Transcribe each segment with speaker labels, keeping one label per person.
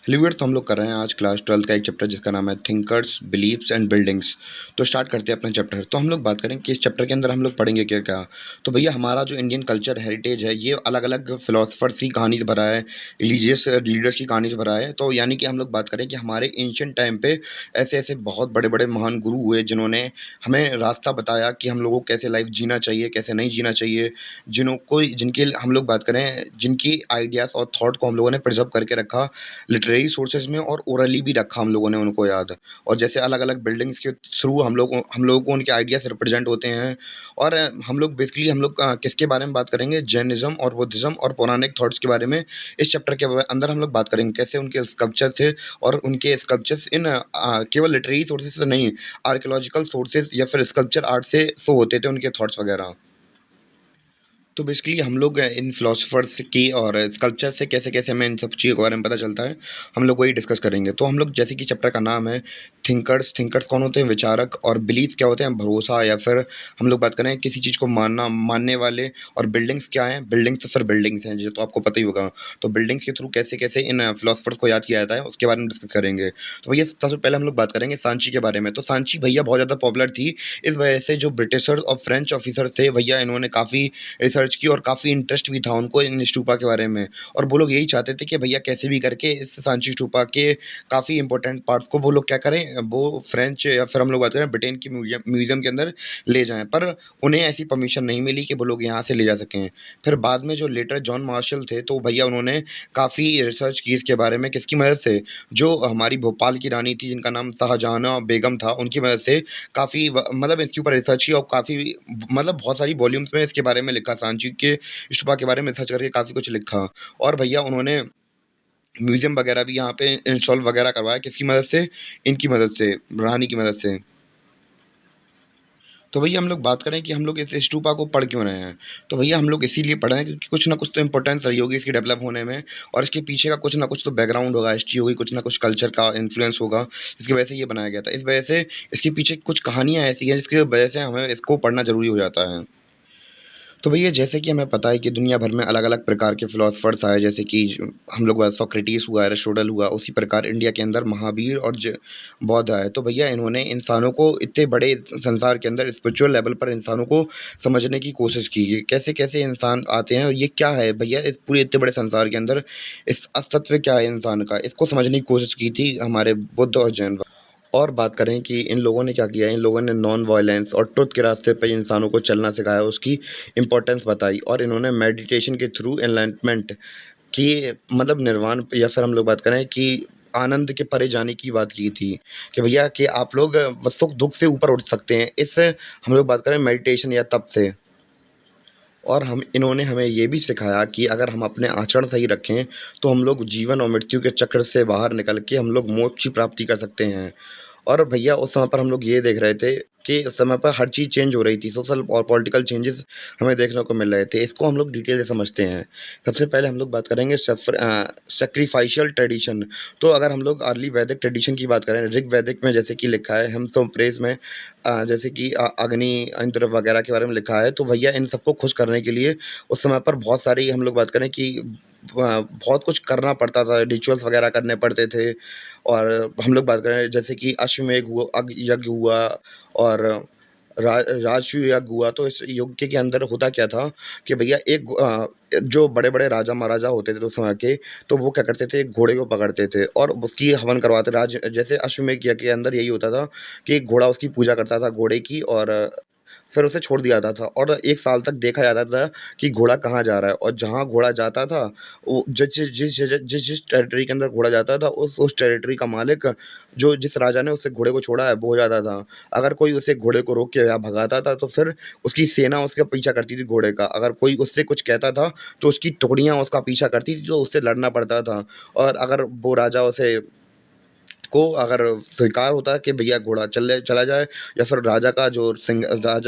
Speaker 1: लिवियर तो हम लोग कर रहे हैं आज क्लास 12th का एक चैप्टर जिसका नाम है थिंकर्स बिलीव्स एंड बिल्डिंग्स। तो स्टार्ट करते हैं अपना चैप्टर। तो हम लोग बात करें कि इस चैप्टर के अंदर हम लोग पढ़ेंगे क्या क्या। तो भैया हमारा जो इंडियन कल्चर हेरिटेज है ये अलग अलग फिलोसफर्स की कहानी से भरा है, रिलीजियस लीडर्स की कहानी से भरा है। तो यानी कि हम लोग बात करें कि हमारे एंशियंट टाइम पे ऐसे ऐसे बहुत बड़े बड़े महान गुरु हुए जिन्होंने हमें रास्ता बताया कि हम लोगों को कैसे लाइफ जीना चाहिए, कैसे नहीं जीना चाहिए। जिनके हम लोग बात करें जिनकी आइडियाज़ और थॉट को हम लोगों ने प्रिजर्व करके रखा लिटरेरी सोर्सेज में, और ओरली भी रखा हम लोगों ने उनको याद। और जैसे अलग अलग बिल्डिंग्स के थ्रू हम लोगों को उनके आइडियाज रिप्रेजेंट होते हैं। और हम लोग बेसिकली हम लोग किसके बारे में बात करेंगे, जैनिज्म और बुद्धिज्म और पौराणिक थॉट्स के बारे में इस चैप्टर के अंदर हम लोग बात करेंगे, कैसे उनके स्कल्पचर थे। और उनके स्कल्पचर्स केवल लिटरेरी सोर्सेज से नहीं, आर्कियोलॉजिकल सोर्सेज या फिर स्कल्पचर आर्ट से शो होते थे उनके थॉट्स वगैरह। तो बेसिकली हम लोग इन फिलोसफर्स की और स्कल्पचर से कैसे कैसे हमें इन सब चीज़ों के बारे में पता चलता है, हम लोग वही डिस्कस करेंगे। तो हम लोग जैसे कि चैप्टर का नाम है थिंकर्स। थिंकर्स कौन होते हैं? विचारक। और बिलीफ क्या होते हैं? भरोसा, या फिर हम लोग बात करें किसी चीज़ को मानना, मानने वाले। और बिल्डिंग्स क्या हैं? बिल्डिंग्स तो फिर बिल्डिंग्स हैं, जो तो आपको पता ही होगा। तो बिल्डिंग्स के थ्रू कैसे कैसे इन फिलोसफर्स को याद किया जाता है उसके बारे में डिस्कस करेंगे। तो भैया सबसे पहले हम लोग बात करेंगे सांची के बारे में। तो सांची भैया बहुत ज़्यादा पॉपुलर थी। इस वजह से जो ब्रिटिशर्स और फ्रेंच ऑफिसर थे भैया, इन्होंने काफ़ी रिसर्च की और काफ़ी इंटरेस्ट भी था उनको इन स्तूपा के बारे में। और वो लोग यही चाहते थे कि भैया कैसे भी करके इस सांची स्तूपा के काफ़ी इंपॉर्टेंट पार्ट्स को वो लोग क्या करें, वो फ्रेंच या फिर हम लोग बात करें ब्रिटेन की म्यूजियम म्यूजियम के अंदर ले जाएं। पर उन्हें ऐसी परमिशन नहीं मिली कि वो लोग यहाँ से ले जा सकें। फिर बाद में जो लेटर जॉन मार्शल थे, तो भैया उन्होंने काफ़ी रिसर्च की इसके बारे में, किसकी मदद से? जो हमारी भोपाल की रानी थी जिनका नाम शाहजहां बेगम था, उनकी मदद से काफ़ी मतलब इसके ऊपर रिसर्च की और काफ़ी मतलब बहुत सारी वॉल्यूम्स में इसके बारे में लिखा, सांची के इस्टूपा के बारे में रिसर्च करके काफ़ी कुछ लिखा। और भैया उन्होंने म्यूज़ियम वगैरह भी यहाँ पे इंस्टॉल वगैरह करवाया, किसकी मदद से? इनकी मदद से, रानी की मदद से। तो भैया हम लोग बात करें कि हम लोग इस स्टूपा को पढ़ क्यों रहे हैं। तो भैया हम लोग इसीलिए पढ़ रहे हैं क्योंकि कुछ ना कुछ तो इंपॉर्टेंस रही होगी इसकी डेवलप होने में, और इसके पीछे का कुछ ना कुछ तो बैकग्राउंड होगा, हिस्ट्री होगी, कुछ ना कुछ कल्चर का इन्फ्लुएंस होगा, जिसकी वजह से ये बनाया गया था। इस वजह से इसके पीछे कुछ कहानियाँ ऐसी हैं जिसकी वजह से हमें इसको पढ़ना ज़रूरी हो जाता है। तो भैया जैसे कि हमें पता है कि दुनिया भर में अलग-अलग प्रकार के फिलोसफर्स आए, जैसे कि हम लोग सोक्रेटिस हुआ, एरिस्टोटल हुआ, उसी प्रकार इंडिया के अंदर महावीर और बौद्ध आए। तो भैया इन्होंने इंसानों को इतने बड़े संसार के अंदर स्पिरिचुअल लेवल पर इंसानों को समझने की कोशिश की कि कैसे-कैसे इंसान आते हैं और ये क्या है भैया इस पूरे इतने बड़े संसार के अंदर, इस अस्तित्व क्या है इंसान का, इसको समझने की कोशिश की थी हमारे बुद्ध और जैन। और बात करें कि इन लोगों ने क्या किया, इन लोगों ने नॉन वायलेंस और ट्रुथ के रास्ते पे इंसानों को चलना सिखाया, उसकी इम्पोर्टेंस बताई। और इन्होंने मेडिटेशन के थ्रू एनलाइटमेंट की, मतलब निर्वाण, या फिर हम लोग बात करें कि आनंद के परे जाने की बात की थी, कि भैया कि आप लोग सुख दुख से ऊपर उठ सकते हैं इस, हम लोग बात करें मेडिटेशन या तप से। और हम इन्होंने हमें ये भी सिखाया कि अगर हम अपने आचरण सही रखें तो हम लोग जीवन और मृत्यु के चक्र से बाहर निकल के हम लोग मोक्ष की प्राप्ति कर सकते हैं। और भैया उस समय पर हम लोग ये देख रहे थे कि उस समय पर हर चीज़ चेंज हो रही थी, सोशल और पॉलिटिकल चेंजेस हमें देखने को मिल रहे थे। इसको हम लोग डिटेल से समझते हैं। सबसे पहले हम लोग बात करेंगे सेक्रीफाइशियल ट्रेडिशन। तो अगर हम लोग अर्ली वैदिक ट्रेडिशन की बात करें, ऋग वैदिक में जैसे कि लिखा है, हम प्रेस में जैसे कि अग्नि इंद्र वगैरह के बारे में लिखा है। तो भैया इन सबको खुश करने के लिए उस समय पर बहुत सारी, हम लोग बात करें कि बहुत कुछ करना पड़ता था, रिचुअल्स वगैरह करने पड़ते थे। और हम लोग बात करें जैसे कि अश्वमेध हुआ, यज्ञ हुआ, और राजसूय यज्ञ हुआ। तो इस यज्ञ के अंदर होता क्या था कि भैया जो बड़े बड़े राजा महाराजा होते थे उस समय के, तो वो क्या करते थे, एक घोड़े को पकड़ते थे और उसकी हवन करवाते। जैसे अश्वमेध यज्ञ के अंदर यही होता था कि एक घोड़ा उसकी पूजा करता था, घोड़े की, और फिर उसे छोड़ दिया जाता था और 1 साल तक देखा जाता था कि घोड़ा कहाँ जा रहा है। और जहाँ घोड़ा जाता था, वो जिस टेरिटरी के अंदर घोड़ा जाता था, उस टेरिटरी का मालिक, जो जिस राजा ने उस घोड़े को छोड़ा है, वो हो जाता था। अगर कोई उसे घोड़े को रोक के या भगाता था, तो फिर उसकी सेना उसका पीछा करती थी घोड़े का। अगर कोई उससे कुछ कहता था, तो उसकी टुकड़ियाँ उसका पीछा करती थी, जो उससे लड़ना पड़ता था। और अगर वो राजा उसे को अगर स्वीकार होता है कि भैया घोड़ा चला जाए, या फिर राजा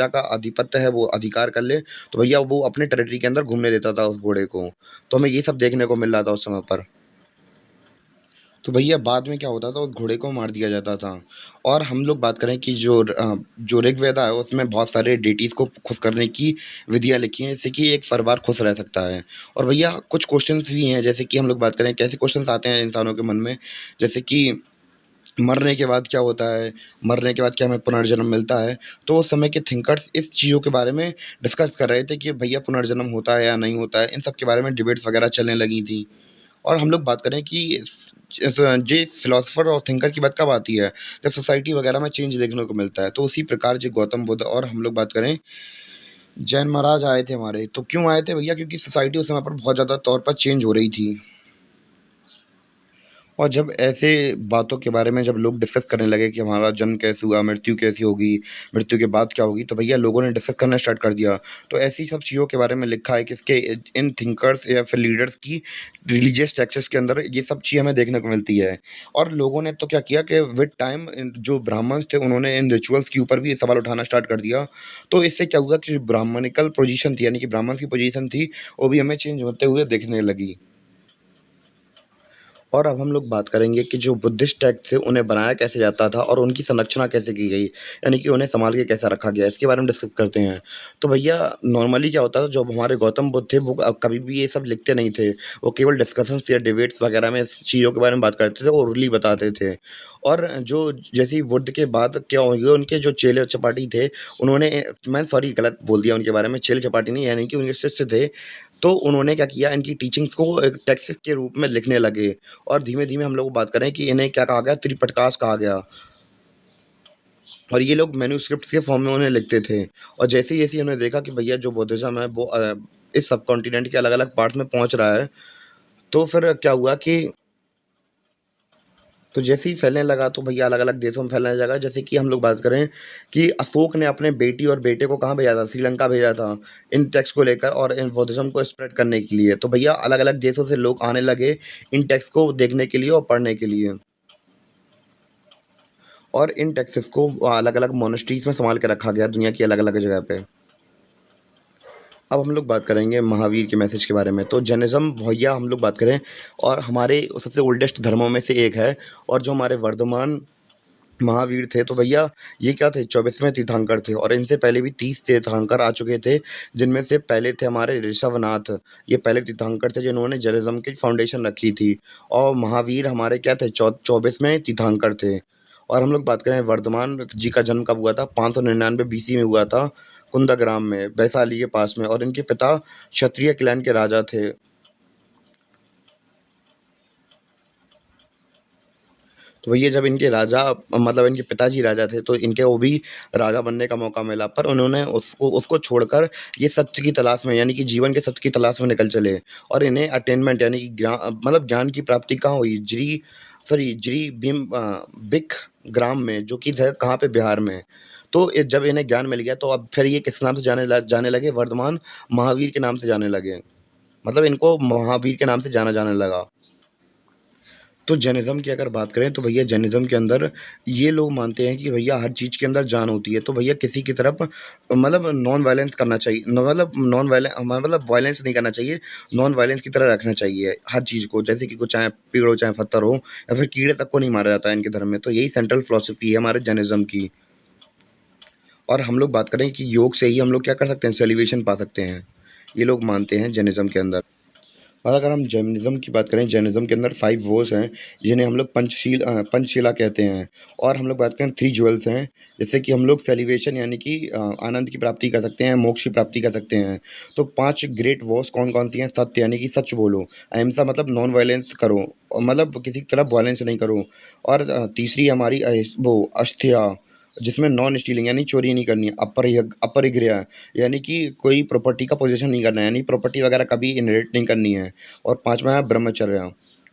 Speaker 1: का आधिपत्य है वो अधिकार कर ले, तो भैया वो अपने टेरिटरी के अंदर घूमने देता था उस घोड़े को। तो हमें ये सब देखने को मिल रहा था उस समय पर। तो भैया बाद में क्या होता था, उस घोड़े को मार दिया जाता था। और हम लोग बात करें कि जो ऋग्वेदा है उसमें बहुत सारे डेटीज़ को खुश करने की विधियाँ लिखी हैं, जिससे कि एक परिवार खुश रह सकता है। और भैया कुछ क्वेश्चंस भी हैं, जैसे कि हम लोग बात करें कैसे क्वेश्चंस आते हैं इंसानों के मन में, जैसे कि मरने के बाद क्या होता है? मरने के बाद क्या हमें पुनर्जन्म मिलता है? तो उस समय के थिंकर्स इस चीज़ों के बारे में डिस्कस कर रहे थे कि भैया पुनर्जन्म होता है या नहीं होता है? इन सब के बारे में डिबेट्स वगैरह चलने लगी थी। और हम लोग बात करें कि ये फिलोसोफर और थिंकर की बात कब आती है, जब सोसाइटी वगैरह में चेंज देखने को मिलता है। तो उसी प्रकार जो गौतम बुद्ध और हम लोग बात करें जैन महाराज आए थे हमारे, तो क्यों आए थे भैया? क्योंकि सोसाइटी उस समय पर बहुत ज़्यादा तौर पर चेंज हो रही थी। और जब ऐसे बातों के बारे में जब लोग डिस्कस करने लगे कि हमारा जन्म कैसे हुआ, मृत्यु कैसी होगी, मृत्यु के बाद क्या होगी, तो भैया लोगों ने डिस्कस करना स्टार्ट कर दिया। तो ऐसी सब चीज़ों के बारे में लिखा है कि इसके इन थिंकर्स या फिर लीडर्स की रिलीजियस टेक्स्ट्स के अंदर ये सब चीज़ हमें देखने को मिलती है। और लोगों ने तो क्या किया कि विद टाइम जो ब्राह्मण्स थे उन्होंने इन रिचुअल्स के ऊपर भी ये सवाल उठाना स्टार्ट कर दिया। तो इससे क्या हुआ कि जो ब्राह्मणिकल पोजीशन थी, यानी कि ब्राह्मण की पोजीशन थी, वो भी हमें चेंज होते हुए देखने लगी। और अब हम लोग बात करेंगे कि जो बुद्धिस्ट टेक्स्ट थे उन्हें बनाया कैसे जाता था और उनकी संरक्षणा कैसे की गई, यानी कि उन्हें सँभाल के कैसे रखा गया, इसके बारे में डिस्कस करते हैं। तो भैया नॉर्मली क्या होता था, जो हमारे गौतम बुद्ध थे वो कभी भी ये सब लिखते नहीं थे। वो केवल डिस्कशंस या डिबेट्स वगैरह में इस चीज़ों के बारे में बात करते थे, ओरली बताते थे। और जो जैसे ही बुद्ध के बाद क्या हो गया, उनके जो चेले चपाटी थे उन्होंने मैं सॉरी गलत बोल दिया उनके बारे में, चेले चपाटी नहीं, यानी कि उनके शिष्य थे। तो उन्होंने क्या किया, इनकी टीचिंग्स को एक टेक्स्ट के रूप में लिखने लगे। और धीमे-धीमे हम लोग बात करें कि इन्हें क्या कहा गया, त्रिपिटकाश कहा गया। और ये लोग मैन्युस्क्रिप्ट्स के फॉर्म में उन्हें लिखते थे। और जैसे-जैसे उन्होंने देखा कि भैया जो बुद्धिज़्म है वो इस सब कॉन्टिनेंट के अलग-अलग पार्ट्स में पहुँच रहा है, तो फिर क्या हुआ कि तो जैसे ही फैलने लगा तो भैया अलग-अलग देशों में फैलने लगा। जैसे कि हम लोग बात करें कि अशोक ने अपने बेटी और बेटे को कहाँ भेजा था? श्रीलंका भेजा था, इन टेक्स्ट को लेकर और इन बुद्धिज़्म को स्प्रेड करने के लिए। तो भैया अलग-अलग देशों से लोग आने लगे इन टेक्स्ट को देखने के लिए और पढ़ने के लिए। और इन टेक्स्ट्स को अलग-अलग मोनेस्ट्रीज़ में सँभाल के रखा गया दुनिया की अलग-अलग जगह पे। अब हम लोग बात करेंगे महावीर के मैसेज के बारे में। तो जैनिज़्म भैया हम लोग बात करें और हमारे सबसे ओल्डेस्ट धर्मों में से एक है। और जो हमारे वर्धमान महावीर थे, तो भैया ये क्या थे, 24वें तीर्थंकर थे। और इनसे पहले भी 30 तीर्थंकर आ चुके थे, जिनमें से पहले थे हमारे ऋषभनाथ। ये पहले तीर्थंकर थे जिन्होंने जैनिज़्म की फाउंडेशन रखी थी। और महावीर हमारे क्या थे, 24वें तीर्थंकर थे। और हम लोग बात करें वर्धमान जी का जन्म कब हुआ था, 599 बीसी में हुआ था, कुंदाग्राम में, वैशाली के पास में। और इनके पिता क्षत्रिय क्लैन के राजा थे। तो भैया जब इनके राजा मतलब इनके पिताजी राजा थे, तो इनके वो भी राजा बनने का मौका मिला, पर उन्होंने उसको उसको छोड़कर ये सत्य की तलाश में, यानी कि जीवन के सत्य की तलाश में निकल चले। और इन्हें अटेनमेंट यानी कि मतलब ज्ञान की प्राप्ति कहाँ हुई, जिरी बिक ग्राम में, जो कि है कहाँ पे, बिहार में। तो जब इन्हें ज्ञान मिल गया, तो अब फिर ये किस नाम से जाने लगे, वर्धमान महावीर के नाम से जाने लगे। मतलब इनको महावीर के नाम से जाना जाने लगा। तो जैनिज़्म की अगर बात करें, तो भैया जैनिज़्म के अंदर ये लोग मानते हैं कि भैया हर चीज़ के अंदर जान होती है। तो भैया किसी की तरफ मतलब नॉन वायलेंस करना चाहिए, मतलब वायलेंस नहीं करना चाहिए, नॉन वायलेंस की तरह रखना चाहिए हर चीज़ को। जैसे कि कुछ चाहे पेड़ हो, चाहे पत्थर हो, या फिर कीड़े तक को नहीं मारा जाता है इनके धर्म में। तो यही सेंट्रल फिलॉसफी है हमारे जैनिज़्म की। और हम लोग बात करें कि योग से ही हम लोग क्या कर सकते हैं, सेलिब्रेशन पा सकते हैं। ये लोग मानते हैं जैनिज़्म के अंदर। और अगर हम जैनिज़्म की बात करें, जैनिज़्म के अंदर 5 वोस हैं, जिन्हें हम लोग पंचशीला कहते हैं। और हम लोग बात करें 3 ज्वेल्स हैं, जिससे कि हम लोग सेलिब्रेशन यानी कि आनंद की प्राप्ति कर सकते हैं, मोक्ष की प्राप्ति कर सकते हैं। तो 5 ग्रेट वॉस कौन-कौन सी हैं? सत्य यानी कि सच बोलो, अहिंसा मतलब नॉन वायलेंस करो, और मतलब किसी की तरफ वायलेंस नहीं करो। और तीसरी हमारी वो अस्तेय, जिसमें नॉन स्टीलिंग यानी चोरी नहीं करनी है, अपरिग्रह यानी कि कोई प्रॉपर्टी का पोज़ीशन नहीं करना है, यानी प्रॉपर्टी वगैरह कभी इनहेरिट नहीं करनी है। और पाँचवाँ है ब्रह्मचर्य,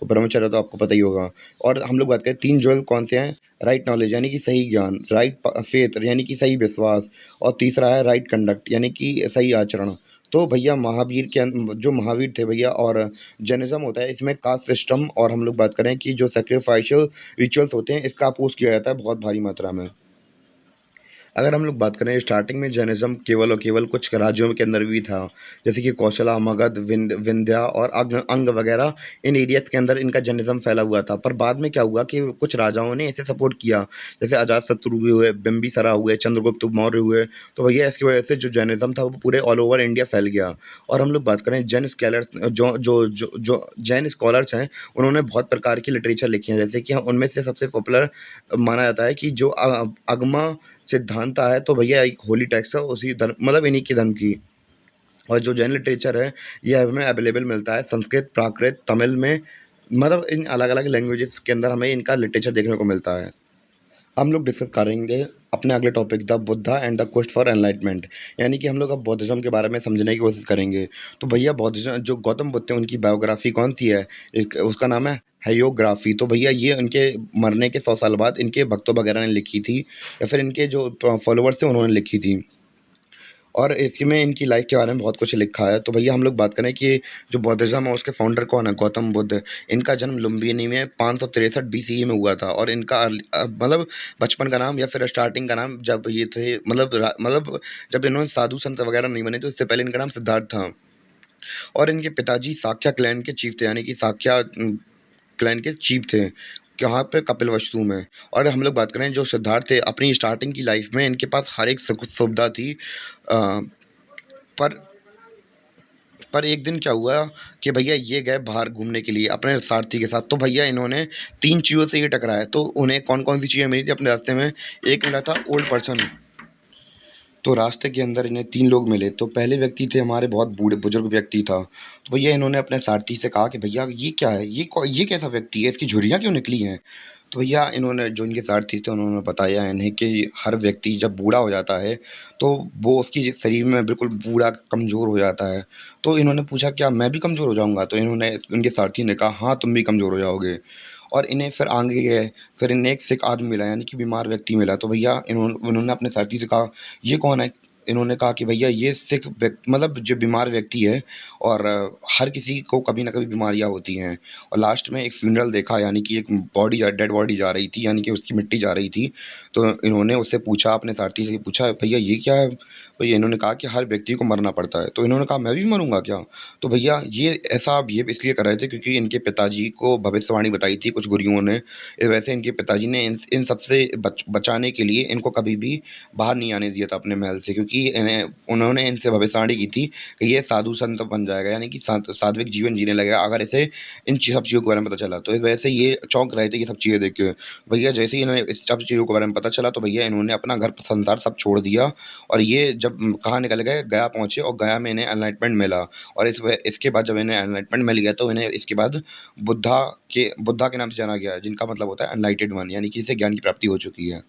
Speaker 1: तो ब्रह्मचर्य तो आपको पता ही होगा। और हम लोग बात करें 3 ज्वेल कौन से हैं? राइट नॉलेज यानी कि सही ज्ञान, राइट फेथ यानी कि सही विश्वास, और तीसरा है राइट कंडक्ट यानी कि सही आचरण। तो भैया महावीर के जो महावीर थे भैया, और जैनिज़्म होता है, इसमें कास्ट सिस्टम और हम लोग बात करें कि जो सैक्रिफाइशियल रिचुअल्स होते हैं, इसका अपोज़ किया जाता है बहुत भारी मात्रा में। अगर हम लोग बात करें स्टार्टिंग में जैनिज़्म केवल और केवल कुछ राज्यों के अंदर भी था, जैसे कि कौशला, मगध, विंध्या और अंग वगैरह इन एरियाज़ के अंदर इनका जैनिज़्म फैला हुआ था। पर बाद में क्या हुआ कि कुछ राजाओं ने इसे सपोर्ट किया, जैसे अजातशत्रु भी हुए, बिंबिसारा हुए, चंद्रगुप्त मौर्य हुए, तो भैया इसकी वजह से जो जैनिज़्म था वो पूरे ऑल ओवर इंडिया फैल गया। और हम लोग बात करें जैन स्कॉलर्स जो जैन स्कॉलर्स हैं, उन्होंने बहुत प्रकार की लिटरेचर लिखी है, जैसे कि उनमें से सबसे पॉपुलर माना जाता है कि जो अगमा सिद्धांत है, तो भैया एक होली टेक्स्ट है उसी धर्म मतलब इन्हीं के धर्म की। और जो जैन लिटरेचर है ये हमें अवेलेबल मिलता है संस्कृत, प्राकृत, तमिल में, मतलब इन अलग अलग लैंग्वेजेस के अंदर हमें इनका लिटरेचर देखने को मिलता है। हम लोग डिस्कस करेंगे अपने अगले topic the Buddha and the quest for enlightenment, यानी कि हम लोग अब बौद्धिज्म के बारे में समझने की कोशिश करेंगे। तो भैया बौद्धिज्म जो गौतम बुद्ध हैं उनकी बायोग्राफी कौन सी है, उसका नाम है हेयोग्राफी। तो भैया ये उनके मरने के 100 साल बाद इनके भक्तों वगैरह ने लिखी थी, या फिर इनके जो फॉलोअर्स थे उन्होंने लिखी थी। और इसमें इनकी लाइफ के बारे में बहुत कुछ लिखा है। तो भैया हम लोग बात करें कि जो बौद्धिज्म है उसके फाउंडर कौन है, गौतम बुद्ध। इनका जन्म लुम्बिनी में 563 बीसीई में हुआ था, और इनका मतलब बचपन का नाम या फिर स्टार्टिंग का नाम जब ये थे मतलब जब इन्होंने साधु संत वगैरह नहीं बने तो इससे पहले इनका नाम सिद्धार्थ था। और इनके पिताजी साक्या क्लैन के चीफ थे, यानी कि साक्या क्लैन के चीफ थे, यहाँ पे कपिलवस्तु में। और हम लोग बात करें जो सिद्धार्थ थे अपनी स्टार्टिंग की लाइफ में इनके पास हर एक सुविधा थी। अ, पर पर एक दिन क्या हुआ कि भैया ये गए बाहर घूमने के लिए अपने सारथी के साथ, तो भैया इन्होंने 3 चीज़ों से ये टकराए। तो उन्हें कौन-कौन सी चीज़ें मिली थी अपने रास्ते में? एक मिला था ओल्ड पर्सन। तो रास्ते के अंदर इन्हें 3 लोग मिले। तो पहले व्यक्ति थे हमारे बहुत बूढ़े बुजुर्ग व्यक्ति था। तो भैया इन्होंने अपने सारथी से कहा कि भैया ये क्या है? ये कैसा व्यक्ति है? इसकी झुर्रियाँ क्यों निकली हैं? तो भैया इन्होंने जो इनके सारथी थे उन्होंने बताया इन्हें कि हर व्यक्ति जब बूढ़ा हो जाता है तो वो उसकी शरीर में बिल्कुल बूढ़ा कमज़ोर हो जाता है। तो इन्होंने पूछा क्या मैं भी कमज़ोर हो जाऊँगा? तो इन्होंने उनके सारथी ने कहा हाँ, तुम भी कमज़ोर हो जाओगे। और इन्हें फिर आगे गए, फिर इन्हें एक सिक आदमी मिला, यानी कि बीमार व्यक्ति मिला। तो भैया उन्होंने अपने साथी से कहा ये कौन है? इन्होंने कहा कि भैया ये सिक मतलब जो बीमार व्यक्ति है, और हर किसी को कभी ना कभी बीमारियां होती हैं। और लास्ट में एक फ्यूनरल देखा, यानी कि एक डेड बॉडी जा रही थी, यानी कि उसकी मिट्टी जा रही थी। तो इन्होंने उससे पूछा, अपने साथी से पूछा भैया ये क्या है? भैया इन्होंने कहा कि हर व्यक्ति को मरना पड़ता है। तो इन्होंने कहा मैं भी मरूंगा क्या? तो भैया ये ऐसा ये इसलिए कर रहे थे क्योंकि इनके पिताजी को भविष्यवाणी बताई थी कुछ गुरुओं ने। इस वजह से इनके पिताजी ने इन सब से बचाने के लिए इनको कभी भी बाहर नहीं आने दिया था अपने महल से, क्योंकि इन्हें उन्होंने इनसे भविष्यवाणी की थी कि ये साधु संत बन जाएगा, यानी कि सात्विक जीवन जीने लगेगा अगर इसे सब चीज़ों के बारे में पता चला। तो इस वजह से ये चौंक रहे थे ये सब चीज़ें देख के। भैया जैसे ही इन्हें इस सब चीज़ों के बारे में पता चला तो भैया इन्होंने अपना घर संसार सब छोड़ दिया, और ये जब कहाँ निकल गए, गया पहुँचे, और गया में इन्हें एनलाइटमेंट मिला। और इसके बाद जब इन्हें एनलाइटमेंट मिल गया तो इन्हें इसके बाद बुद्धा के नाम से जाना गया है, जिनका मतलब होता है एनलाइटेड वन, यानी कि इसे ज्ञान की प्राप्ति हो चुकी है।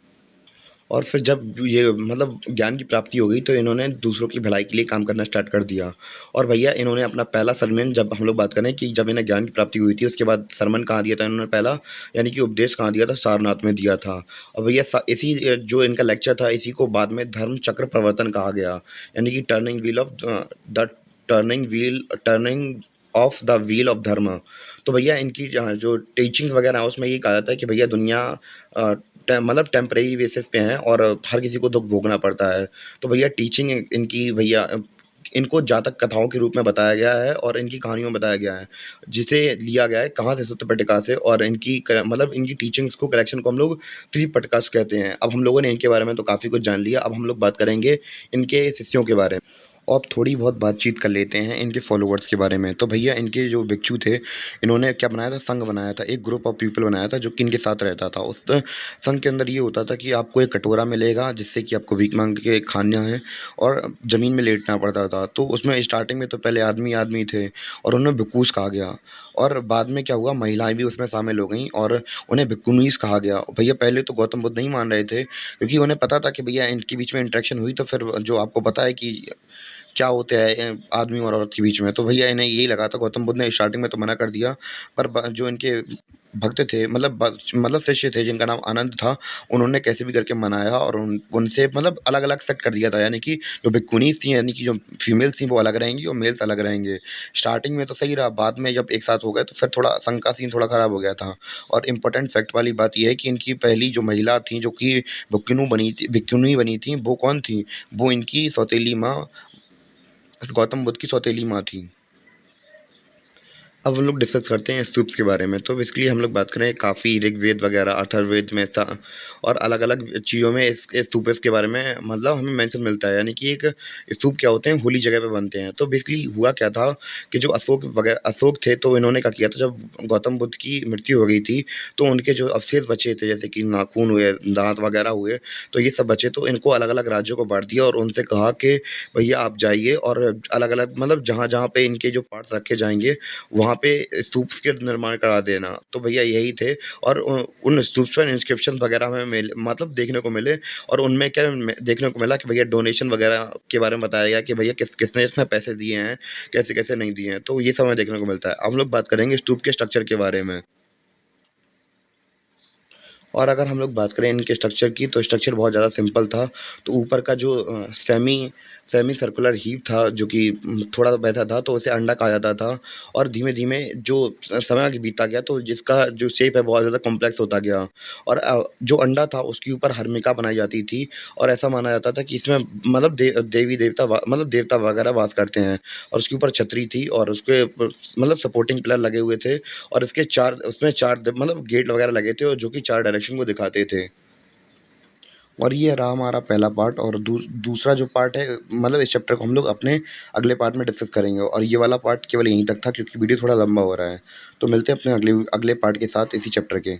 Speaker 1: और फिर जब ये मतलब ज्ञान की प्राप्ति हो गई तो इन्होंने दूसरों की भलाई के लिए काम करना स्टार्ट कर दिया। और भैया इन्होंने अपना पहला सरमन, जब हम लोग बात करें कि जब इन्हें ज्ञान की प्राप्ति हुई थी उसके बाद सरमन कहाँ दिया था इन्होंने पहला, यानी कि उपदेश कहाँ दिया था, सारनाथ में दिया था। और भैया इसी जो इनका लेक्चर था इसी को बाद में धर्म चक्र प्रवर्तन कहा गया, यानी कि the turning of the wheel of धर्म। तो भैया इनकी जो टीचिंग्स वगैरह है उसमें ये कहा जाता है कि भैया दुनिया मतलब टेम्परेरी बेसिस पे हैं और हर किसी को दुख भोगना पड़ता है। तो भैया टीचिंग इनकी भैया इनको जातक कथाओं के रूप में बताया गया है और इनकी कहानियों में बताया गया है, जिसे लिया गया है कहाँ से, सुत्त पिटका से। और मतलब इनकी टीचिंग्स को कलेक्शन को हम लोग त्रिपिटकस कहते हैं। अब हम लोगों ने इनके बारे में तो काफ़ी कुछ जान लिया, अब हम लोग बात करेंगे इनके शिष्यों के बारे में। और अब थोड़ी बहुत बातचीत कर लेते हैं इनके फॉलोवर्स के बारे में। तो भैया इनके जो भिक्षु थे इन्होंने क्या बनाया था, संघ बनाया था, एक ग्रुप ऑफ पीपल बनाया था जो कि इनके साथ रहता था। उस संघ के अंदर ये होता था कि आपको एक कटोरा मिलेगा जिससे कि आपको भीख मांग के खाना है, और ज़मीन में लेटना पड़ता था। तो उसमें स्टार्टिंग में तो पहले आदमी आदमी थे और उन्हें भिक्षुस कहा गया, और बाद में क्या हुआ महिलाएं भी उसमें शामिल हो गईं और उन्हें भिक्षुनीस कहा गया। भैया पहले तो गौतम बुद्ध नहीं मान रहे थे, क्योंकि उन्हें पता था कि भैया इनके बीच में इंटरेक्शन हुई तो फिर जो आपको पता है कि क्या होता है आदमी और औरत के बीच में। तो भैया इन्हें यही लगा था, गौतम बुद्ध ने स्टार्टिंग में तो मना कर दिया, पर जो इनके भक्त थे, मतलब शिष्य थे जिनका नाम आनंद था। उन्होंने कैसे भी करके मनाया और उनसे मतलब अलग-अलग सेट कर दिया था, यानी कि जो भिक्षुणीज़ थी, यानी कि जो फीमेल्स थी वो अलग रहेंगी और मेल्स अलग रहेंगे। स्टार्टिंग में तो सही रहा, बाद में जब एक साथ हो गए तो फिर थोड़ा संघ का सीन थोड़ा खराब हो गया था। और इम्पोर्टेंट फैक्ट वाली बात ये है कि इनकी पहली जो महिला थी जो कि भिक्षुणी बनी थी, वो कौन थी? वो इनकी सौतेली माँ, गौतम बुद्ध की सौतेली माँ थी। अब हम लोग डिस्कस करते हैं स्तूप्स के बारे में। तो बेसिकली हम लोग बात करें, काफ़ी ऋग्वेद वगैरह, अथर्ववेद में था और अलग-अलग चीज़ों में इस स्तूपों के बारे में मतलब हमें मेंशन मिलता है। यानी कि एक स्तूप क्या होते हैं, होली जगह पे बनते हैं। तो बेसिकली हुआ क्या था कि जो अशोक थे, तो इन्होंने क्या किया था, जब गौतम बुद्ध की मृत्यु हो गई थी, तो उनके जो अवशेष बचे थे, जैसे कि नाखून हुए, दाँत वगैरह हुए, तो ये सब बचे, तो इनको अलग-अलग राज्यों को बाँट दिया और उनसे कहा कि भैया आप जाइए और अलग-अलग मतलब जहाँ-जहाँ पे इनके जो पार्ट्स रखे जाएँगे, वहाँ पे स्तूप्स के निर्माण करा देना। तो भैया यही थे और उन स्तूप्स पर इंस्क्रिप्शन वगैरह हमें मतलब देखने को मिले और उनमें क्या देखने को मिला कि भैया डोनेशन वगैरह के बारे में बताया गया कि भैया किसने इसमें पैसे दिए हैं, कैसे-कैसे नहीं दिए हैं। तो ये सब हमें देखने को मिलता है। अब हम लोग बात करेंगे स्तूप के स्ट्रक्चर के बारे में। और अगर हम लोग बात करें इनके स्ट्रक्चर की, तो स्ट्रक्चर बहुत ज़्यादा सिंपल था। तो ऊपर का जो सेमी सेमी सर्कुलर हीप था, जो कि थोड़ा वैसा था, तो उसे अंडा कहा जाता था। और धीमे-धीमे जो समय आगे बीतता गया, तो जिसका जो शेप है बहुत ज़्यादा कॉम्प्लेक्स होता गया। और जो अंडा था उसके ऊपर हर्मिका बनाई जाती थी और ऐसा माना जाता था कि इसमें मतलब देवी-देवता मतलब देवता वगैरह वास करते हैं। और उसके ऊपर छतरी थी और उसके मतलब सपोर्टिंग पिलर लगे हुए थे और इसके 4 उसमें 4 मतलब गेट वगैरह लगे थे और जो कि 4 डायरेक्शन को दिखाते थे। और ये रहा हमारा पहला पार्ट और दूसरा जो पार्ट है, मतलब इस चैप्टर को हम लोग अपने अगले पार्ट में डिस्कस करेंगे और ये वाला पार्ट केवल यहीं तक था क्योंकि वीडियो थोड़ा लंबा हो रहा है। तो मिलते हैं अपने अगले अगले पार्ट के साथ इसी चैप्टर के।